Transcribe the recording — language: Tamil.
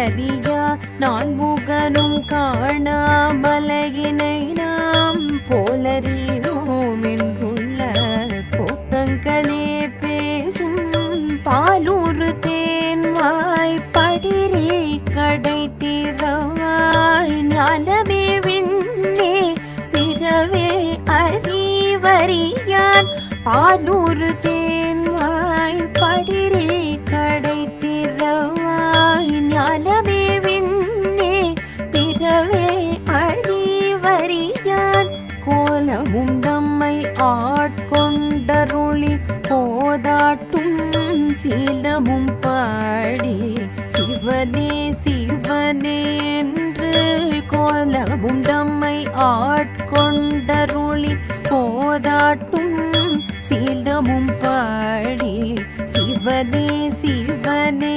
அறியா நான் முகனும் காணாமலையினை நாம் போலறியோம் என்றுள்ள போக்கங்களே பேசும் பாலூறு தேன்வாய் படிரே கடை திறவாய் ஞானமே விண்ணே பிறவே அறிவறியான் பாலூறு தேன்வாய் படிரே கடை திறவாய் ஞானமே விண்ணே பிறவே அறிவறியான் கோலமும் நம்மை ஆட்கொண்டருளி போதாட்டும் சீலமும் பாடி சிவனே சிவனே என்று கோலமும் நம்மை ஆட்கொண்டருளி போதாட்டும் சீலமும் பாடி சிவனே சிவனே